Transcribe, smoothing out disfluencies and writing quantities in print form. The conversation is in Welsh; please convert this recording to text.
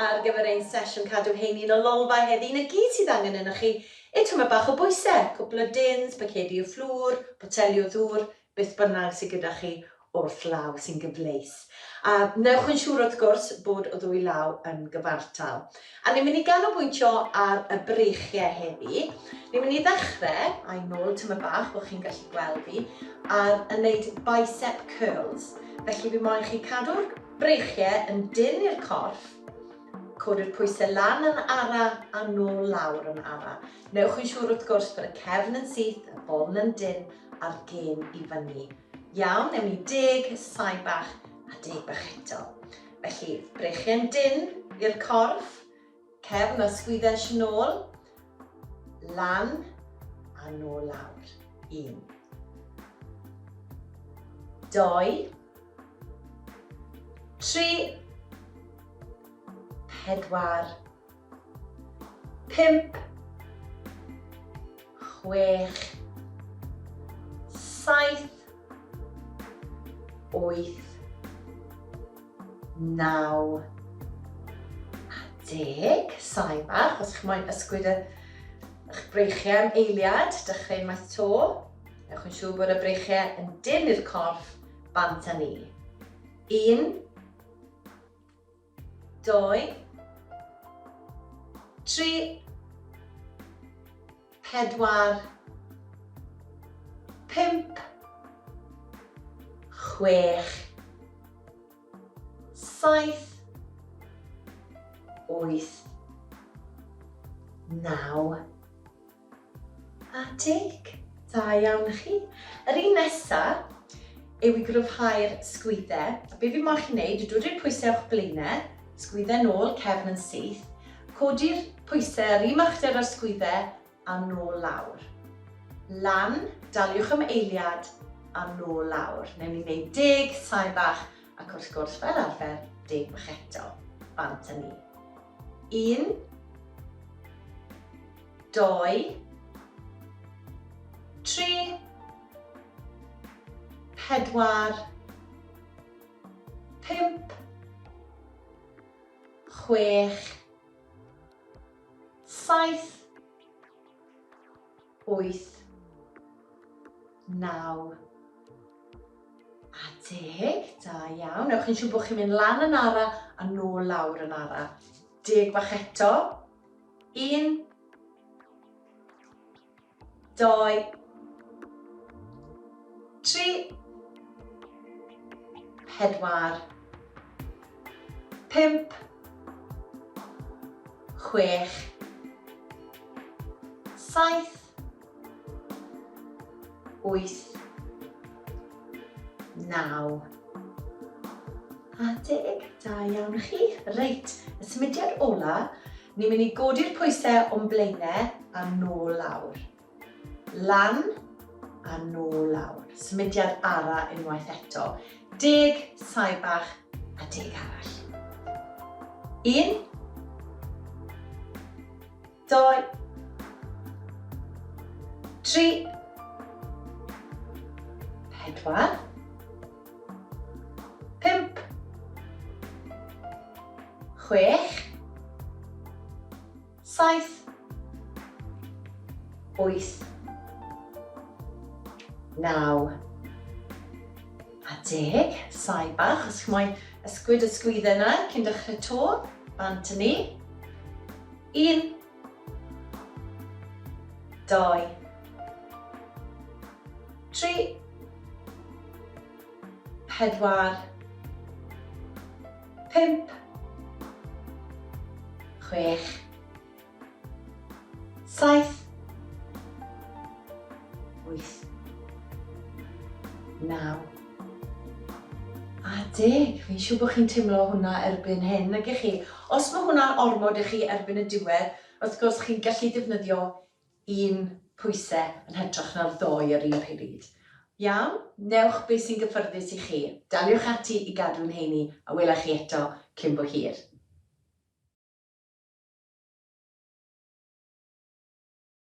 ar gyfer ein sesiwn cadw heini'n ololfa heddi. Na gyd sydd angen yna chi, tyma bach o bwysau, cwbl o dins, bacedi o fflwr, boteli o ddŵr, beth bynnag sydd gyda chi wrth law sy'n gyfleus. A newch yn siŵr wrth gwrs bod o ddwy law yn gyfartal. A ni'n mynd i ganolbwyntio ar y breichiau heddi. Ni'n mynd i ddechrau, a'i nôl tyma bach, bod chi'n gallu gweld fi, ar wneud bicep curls. Felly fi moyn chi cadw'r breichiau yn dyn i'r corff, codi'r pwysau lan yn ara a nôl lawr yn ara. Newch yn siŵr wrth gwrs bod y cefn yn syth, y boln yn dyn a'r gen i fyny. Iawn, newn ni 10 sai bach a 10 bach eto. Felly, breichiau'n dyn i'r corff, cefn a sgwyddes nôl, lan a nôl lawr. 1, 2, 3, 4, 5, 6, 7, 8, 9 a 10. Sai bach, os chi'n moyn ysgwyd eich breichiau am eiliad, dechrau unwaith to. Ewch yn siŵr bod y breichiau yn dyn i'r corff bant â ni. 1, 2, 3, 4, 5, 6, 7, 8, 9 a 10. Da iawn i chi. Yr un nesaf yw i gryfhau'r sgwyddau. A be fi moyn chi wneud, dwydw'r pwysau o'ch blaenau, sgwyddau nôl, cefn yn syth, codi'r pwysau ar un machder ar sgwyddau a nôl lawr. Lan, daliwch am eiliad a nôl lawr. Newn ni wneud 10 sai bach ac wrth gwrs fel arfer 10 bach eto. Bant â ni. 1, 2, 3, 4, 5, 6, 7, 8, 9 a 10. Da iawn. Ewch yn siŵr bod chi'n mynd lan yn ara a nôl lawr yn ara. 10 bach eto. 1, 2, 3, 4, 5, 6, 7, 8, 9 a 10. Da iawn i chi. Reit, y symudiad ola, ni'n mynd i godi'r pwysau o'n blaenau a nôl lawr. Lan a nôl lawr. Symudiad ara unwaith eto. 10 sai bach a 10 arall. 1, 2, 3, 4, 5, 6, 7, 8, 9 a 10. Sai bach, os chi'n moyn ysgwyd y sgwyddau yna cyn dechrau to, bant â ni. 1, 2, 3, 4, 5, 6, 7, 8, 9 a 10. Fi'n siŵr bod chi'n teimlo hwnna erbyn hyn, nag ych chi? Os mae hwnna'n ormod i chi erbyn y diwedd, wrth gwrs chi'n gallu defnyddio un pwysau yn hytrach na'r ddoi ar un pryd. Iawn, newch beth sy'n gyffyrddus i chi. Daliwch ati i gadw'n heini a welai chi eto cyn bo hir.